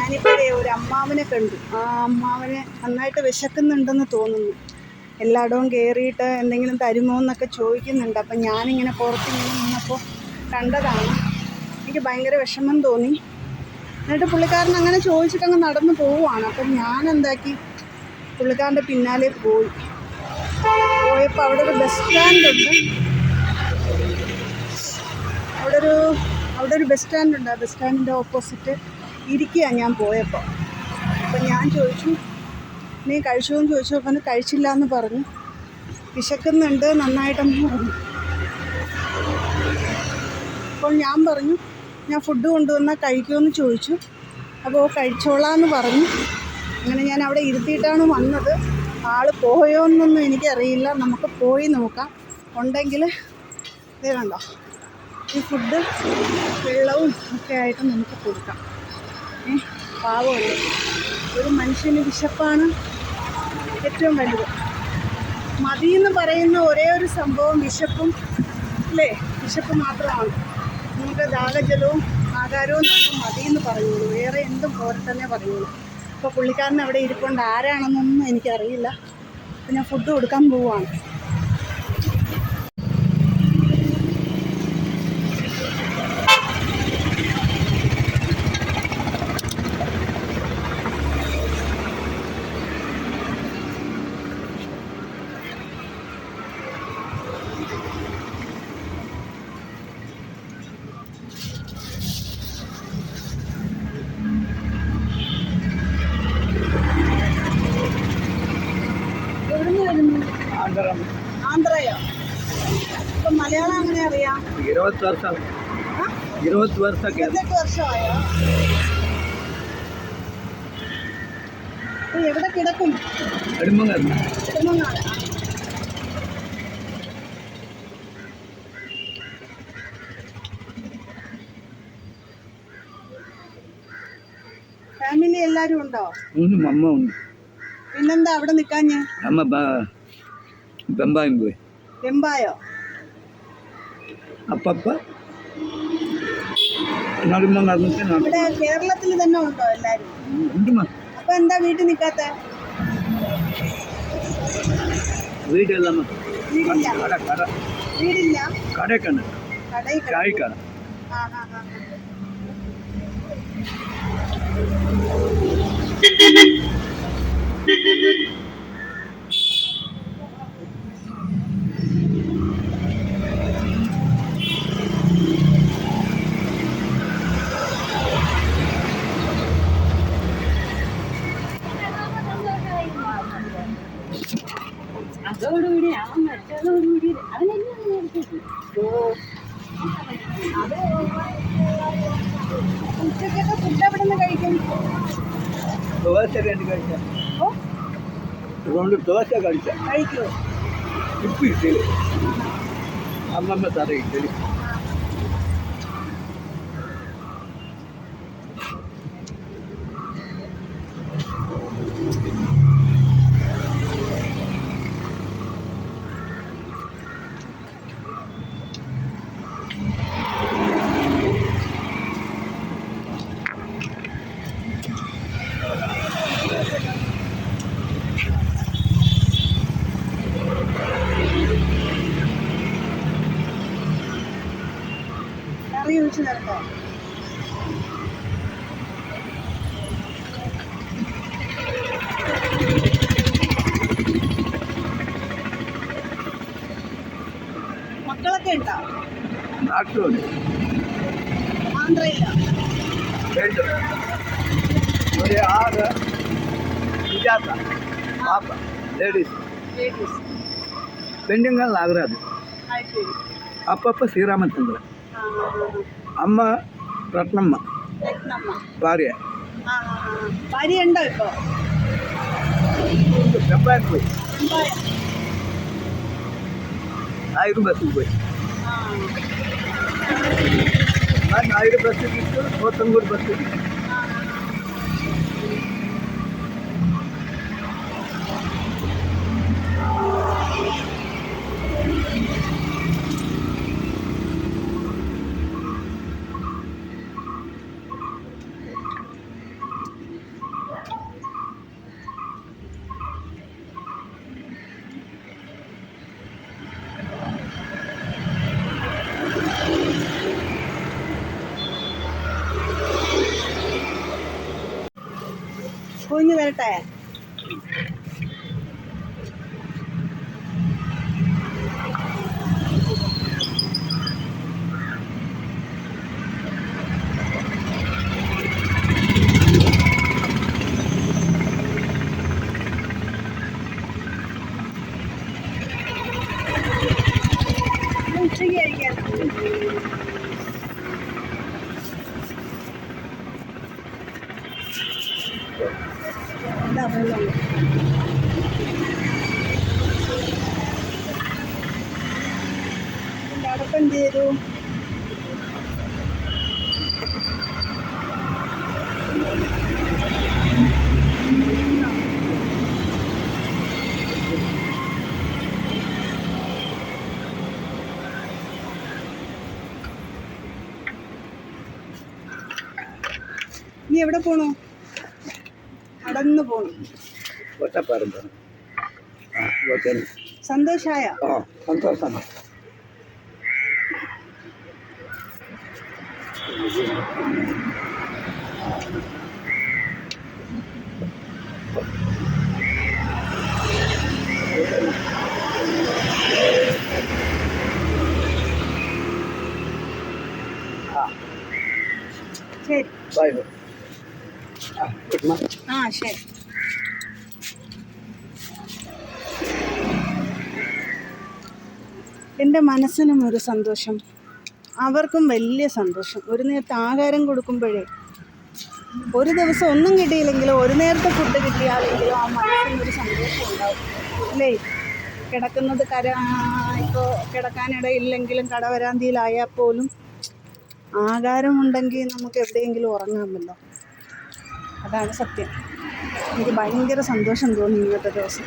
ഞാനിപ്പോഴേ ഒരു അമ്മാവനെ കണ്ടു. ആ അമ്മാവന് നന്നായിട്ട് വിശക്കുന്നുണ്ടെന്ന് തോന്നുന്നു. എല്ലായിടവും കയറിയിട്ട് എന്തെങ്കിലും തരുമോ എന്നൊക്കെ ചോദിക്കുന്നുണ്ട്. അപ്പം ഞാനിങ്ങനെ പുറത്തിങ്ങനെ നിന്നപ്പോൾ കണ്ടതാണ്. എനിക്ക് ഭയങ്കര വിഷമം തോന്നി. എന്നിട്ട് പുള്ളിക്കാരൻ അങ്ങനെ ചോദിച്ചിട്ടങ്ങ് നടന്നു പോവുകയാണ്. അപ്പം ഞാൻ എന്താക്കി, പുള്ളിക്കാരൻ്റെ പിന്നാലെ പോയപ്പോൾ അവിടെ ഒരു ബസ് സ്റ്റാൻഡുണ്ട്. അവിടെ ഒരു ബസ് സ്റ്റാൻഡുണ്ട്. ആ ബസ് സ്റ്റാൻഡിൻ്റെ ഓപ്പോസിറ്റ് ഇരിക്കുക ഞാൻ പോയപ്പോൾ. അപ്പം ഞാൻ ചോദിച്ചു, നീ കഴിച്ചോ എന്ന് ചോദിച്ചു. അപ്പം കഴിച്ചില്ല എന്ന് പറഞ്ഞു. വിശക്കുന്നുണ്ട് നന്നായിട്ടെന്ന് പറഞ്ഞു. അപ്പോൾ ഞാൻ പറഞ്ഞു, ഞാൻ ഫുഡ് കൊണ്ടുവന്നാൽ കഴിക്കുമെന്ന് ചോദിച്ചു. അപ്പോൾ കഴിച്ചോളാമെന്ന് പറഞ്ഞു. അങ്ങനെ ഞാൻ അവിടെ ഇരുത്തിയിട്ടാണ് വന്നത്. ആൾ പോയോ എന്നൊന്നും എനിക്കറിയില്ല. നമുക്ക് പോയി നോക്കാം. ഉണ്ടെങ്കിൽ ഇതേ കണ്ടോ, ഈ ഫുഡ് വെള്ളവും ഒക്കെ ആയിട്ട് നമുക്ക് കൊടുക്കാം. പാവമല്ലേ, ഒരു മനുഷ്യന് വിശപ്പാണ് ഏറ്റവും വലുത്. മതിയെന്ന് പറയുന്ന ഒരേ ഒരു സംഭവം വിശപ്പും, അല്ലേ? വിശപ്പ് മാത്രമാണ്. നമുക്ക് ദാഹജലവും ആഹാരവും നമുക്ക് മതിയെന്ന് പറയുള്ളൂ. വേറെ എന്തും പോരട്ടെന്നേ പറയുള്ളൂ. അപ്പോൾ പുള്ളിക്കാരൻ അവിടെ ഇരിക്കൊണ്ട് ആരാണെന്നൊന്നും എനിക്കറിയില്ല. അപ്പോൾ ഞാൻ ഫുഡ് കൊടുക്കാൻ പോവുകയാണ്. ആന്ധ്രയോ? ഇപ്പം മലയാളം അങ്ങനെ അറിയാം? 20 വർഷം. 28 വർഷമായോ? എവിടെ കിടക്കും? നെടുമങ്ങാട്. ഫാമിലി എല്ലാരും ഉണ്ടോ? അമ്മ ഉണ്ട്. പിന്നെന്താ അവിടെ നിൽക്കാഞ്ഞ്? അമ്മ ബെമ്പായും പോയി. ബെമ്പായോ? അപ്പപ്പ ഇവിടെ കേരളത്തിൽ തന്നെ ഉണ്ടോ എല്ലാരും? അപ്പൊ എന്താ വീട്ടിൽ നിൽക്കാത്ത? വീടില്ല. വീടില്ല, കടയൊക്കെ ചായക്കട. അതോടുകൂടി അവൻ മരിച്ചതോടുകൂടി ഉച്ചക്കൊക്കെ ഫുഡ് എവിടെ നിന്ന് കഴിക്കും? ദോശ കഴിക്കുമോ? ഇപ്പം ഇട്ടില്ല. അമ്മമ്മ തറ ഇട്ടല്. കറി ഒഴിച്ച് തരട്ടോ? മക്കളൊക്കെ ഉണ്ടോ? നാട്ടിലുണ്ട്. ആന്ധ്രയിലോ? ഒരു 6 സുജാത പാപ്പ ലേഡീസ്. പെണ്ണുങ്ങൾ നാഗരാജ്. അപ്പപ്പ ശ്രീരാമചന്ദ്രൻ. അമ്മ രത്നമ്മ ഭാര്യ. ഭാര്യ ഉണ്ടോ ഇപ്പോ? ബെമ്പായം പോയി. നായർ ബസ്സിൽ പോയി. ഞാൻ നായർ ബസ്സിൽ കിട്ടു, പോത്തൻകൂർ ബസ്സിൽ കിട്ടും. കുഞ്ഞ് വരട്ടെ. ഉച്ചയ്ക്ക് കഴിക്കാൻ എന്താ വെള്ളം അടക്കം ചെയ്തു. നീ എവിടെ പോണു? നടന്നു പോണു. സന്തോഷായ? സന്തോഷമാണ്. ശരി. Bye bye. ആ ശരി. എൻ്റെ മനസ്സിനും ഒരു സന്തോഷം, അവർക്കും വലിയ സന്തോഷം. ഒരു നേരത്തെ ആഹാരം കൊടുക്കുമ്പോഴേ, ഒരു ദിവസം ഒന്നും കിട്ടിയില്ലെങ്കിലും ഒരു നേരത്തെ ഫുഡ് കിട്ടിയാലെങ്കിലും ആ മനസ്സിനൊരു സന്തോഷം ഉണ്ടാവും അല്ലേ? കിടക്കുന്നത് ഇപ്പോൾ കിടക്കാനിടയില്ലെങ്കിലും കടവരാന്തിയിലായാൽ പോലും ആഹാരമുണ്ടെങ്കിൽ നമുക്ക് എവിടെയെങ്കിലും ഉറങ്ങാമല്ലോ. അതാണ് സത്യം. എനിക്ക് ഭയങ്കര സന്തോഷം തോന്നി ഇന്നത്തെ ദിവസം.